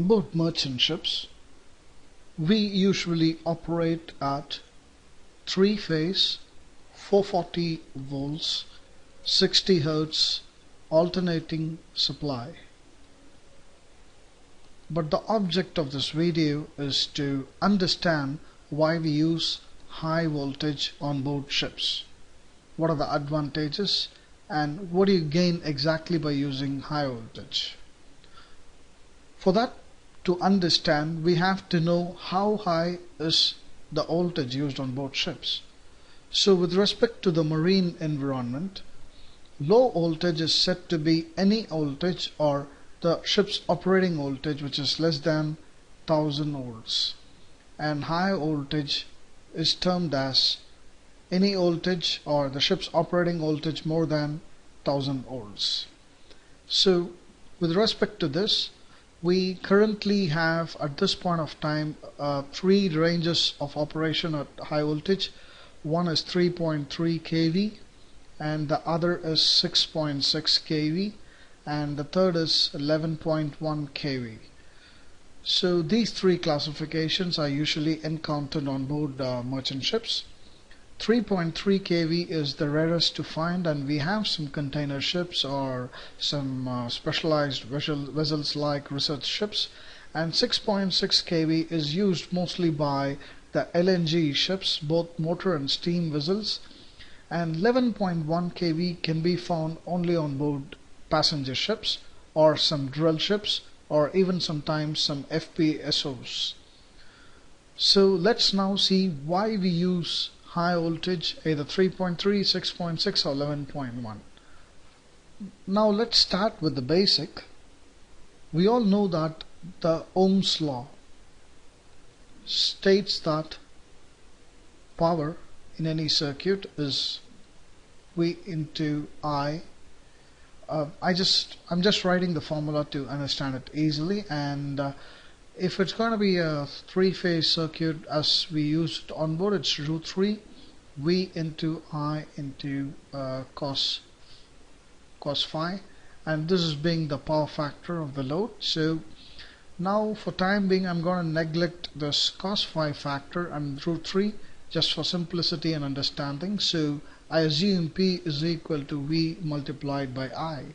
On board merchant ships, we usually operate at 3-phase, 440 volts, 60 Hz alternating supply. But the object of this video is to understand why we use high voltage on board ships. What are the advantages and what do you gain exactly by using high voltage? For that to understand, we have to know how high is the voltage used on board ships. So with respect to the marine environment, low voltage is said to be any voltage or the ship's operating voltage which is less than 1000 volts, and high voltage is termed as any voltage or the ship's operating voltage more than 1000 volts. So with respect to this, we currently have at this point of time 3 ranges of operation at high voltage. One is 3.3 kV, and the other is 6.6 kV, and the third is 11.1 kV. So these 3 classifications are usually encountered on board merchant ships. 3.3 kV is the rarest to find, and we have some container ships or some specialized vessels like research ships, and 6.6 kV is used mostly by the LNG ships, both motor and steam vessels, and 11.1 kV can be found only on board passenger ships or some drill ships or even sometimes some FPSOs. So let's now see why we use high voltage, either 3.3, 6.6 or 11.1. Now let's start with the basic. We all know that the Ohms Law states that power in any circuit is V into I. I'm just writing the formula to understand it easily, and if it's going to be a 3-phase circuit as we used on board, it's root 3 V into I into cos phi, and this is being the power factor of the load. So now for time being I'm going to neglect this cos phi factor and root 3 just for simplicity and understanding. So I assume P is equal to V multiplied by I.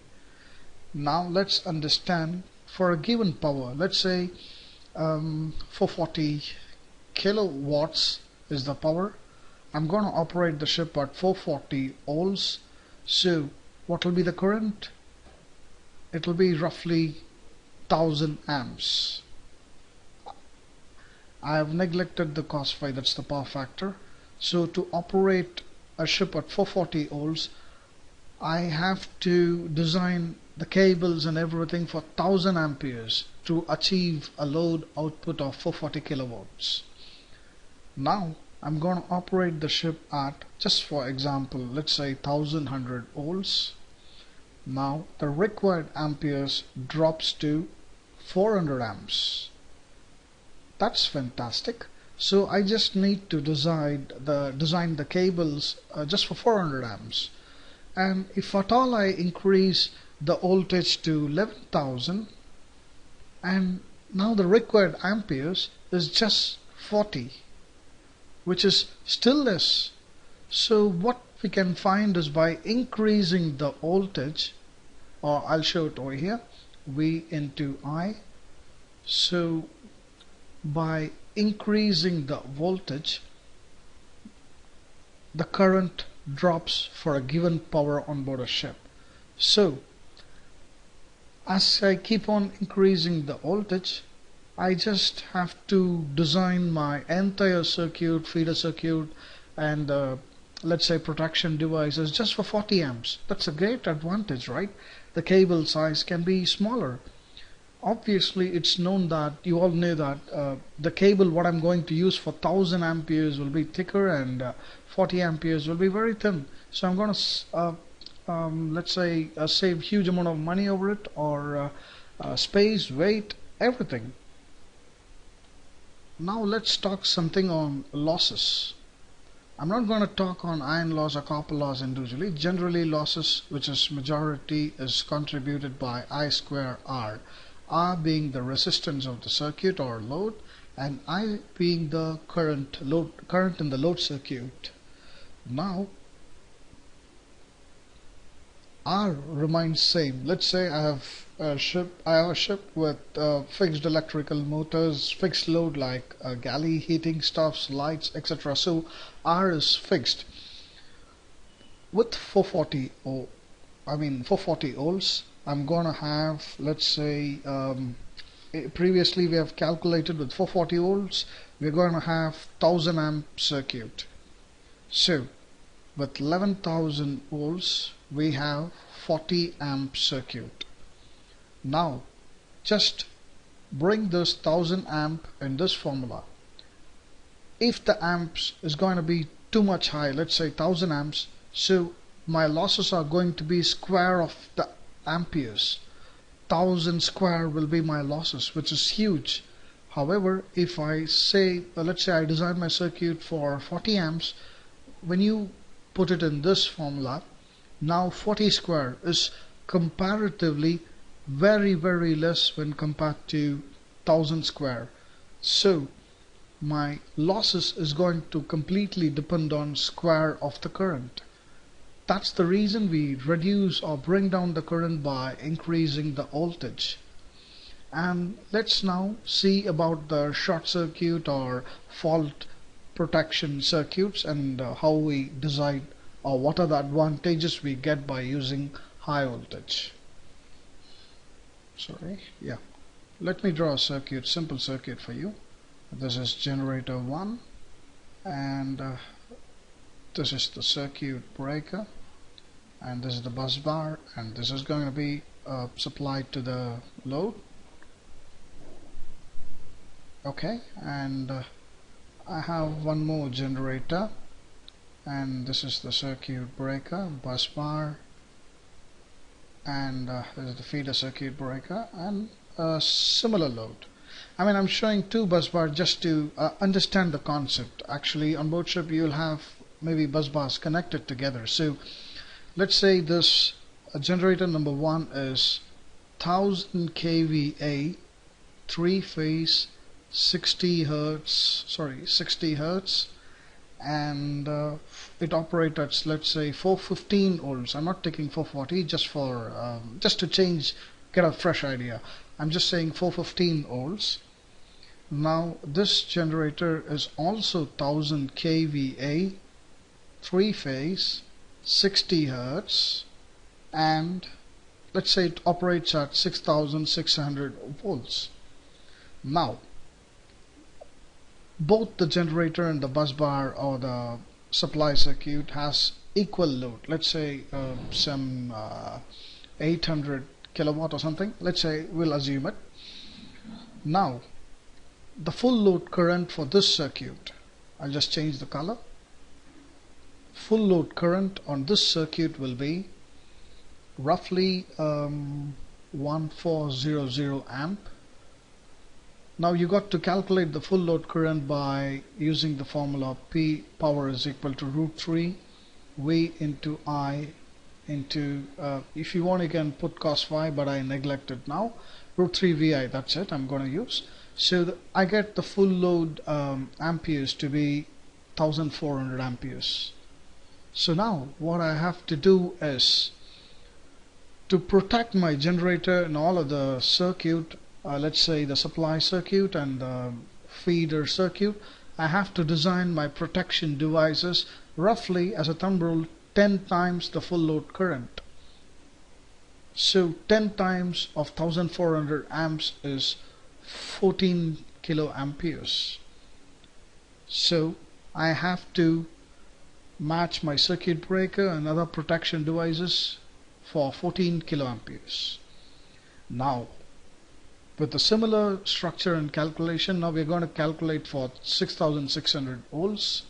Now let's understand, for a given power, let's say 440 kilowatts is the power. I'm going to operate the ship at 440 volts. So what will be the current? It will be roughly 1000 amps. I have neglected the cos phi, that's the power factor. So to operate a ship at 440 volts, I have to design the cables and everything for 1000 amperes to achieve a load output of 440 kilowatts. Now I'm going to operate the ship at, just for example, let's say 1100 volts. Now the required amperes drops to 400 amps. That's fantastic. So I just need to design the cables just for 400 amps. And if at all I increase the voltage to 11,000, and now the required amperes is just 40, which is still less. So what we can find is by increasing the voltage, or I'll show it over here, V into I. So by increasing the voltage, the current drops for a given power on board a ship. So as I keep on increasing the voltage, I just have to design my entire circuit, feeder circuit, and let's say protection devices just for 40 amps. That's a great advantage, right? The cable size can be smaller. Obviously it's known that you all know that the cable what I'm going to use for 1000 amperes will be thicker and 40 amperes will be very thin. So I'm going to let's say save huge amount of money over it, or space, weight, everything. Now let's talk something on losses. I'm not going to talk on iron loss or copper loss individually. Generally losses, which is majority, is contributed by I square R. R being the resistance of the circuit or load, and I being the current in the load circuit. Now R remains same. Let's say I have a ship with fixed electrical motors, fixed load like galley, heating stuffs, lights, etc. So R is fixed. With 440 volts, I'm gonna have, let's say, previously we have calculated with 440 volts, we're going to have 1000 amp circuit. So with 11,000 volts, we have 40 amp circuit. Now just bring this 1000 amp in this formula. If the amps is going to be too much high, let's say 1000 amps, so my losses are going to be square of the amperes. 1000 square will be my losses, which is huge. However, if I say, let's say I design my circuit for 40 amps, when you put it in this formula, now 40 square is comparatively very less when compared to 1000 square. So my losses is going to completely depend on square of the current. That's the reason we reduce or bring down the current by increasing the voltage. And let's now see about the short circuit or fault protection circuits and how we design or what are the advantages we get by using high voltage. Let me draw a circuit, simple circuit for you. This is generator 1 and this is the circuit breaker, and this is the bus bar, and this is going to be supplied to the load. Okay, and I have one more generator, and this is the circuit breaker, bus bar, and this is the feeder circuit breaker, and a similar load. I'm showing two bus bars just to understand the concept. Actually, on board ship you'll have maybe bus bars connected together. So let's say this generator number 1 is 1000 kVA, 3-phase, 60 hertz, and it operates at, let's say, 415 volts. I'm not taking 440 just to get a fresh idea. I'm just saying 415 volts. Now this generator is also 1000 kVA, 3-phase, 60 hertz, and let's say it operates at 6600 volts. Now both the generator and the bus bar or the supply circuit has equal load. Let's say some 800 kilowatt or something. Let's say we'll assume it. Now the full load current for this circuit, I'll just change the color. Full load current on this circuit will be roughly 1400 amp. Now you got to calculate the full load current by using the formula P power is equal to √3 V into I into, if you want you can put cos phi, but I neglect it now, √3 VI, that's it I'm going to use. So I get the full load amperes to be 1400 amperes. So now what I have to do is to protect my generator and all of the circuit, let's say the supply circuit and the feeder circuit, I have to design my protection devices roughly, as a thumb rule, 10 times the full load current. So 10 times of 1400 amps is 14 kiloamperes. So I have to match my circuit breaker and other protection devices for 14 kiloamperes. Now with a similar structure and calculation, now we're going to calculate for 6600 volts.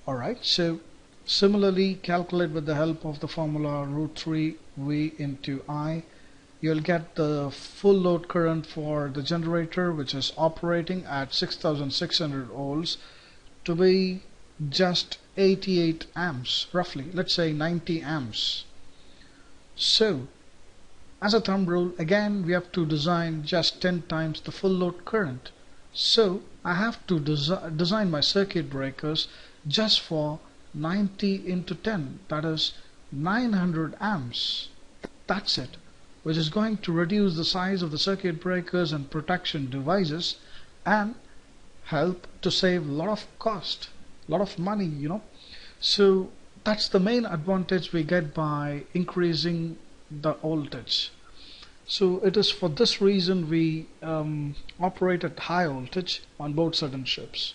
Alright, so similarly calculate with the help of the formula √3 V into I. You'll get the full load current for the generator, which is operating at 6600 volts, to be just 88 amps, roughly, let's say 90 amps. So As a thumb rule, again we have to design just 10 times the full load current. So I have to design my circuit breakers just for 90 into 10, that is 900 amps. That's it, which is going to reduce the size of the circuit breakers and protection devices and help to save a lot of cost, a lot of money. So that's the main advantage we get by increasing the voltage. So it is for this reason we operate at high voltage on board certain ships.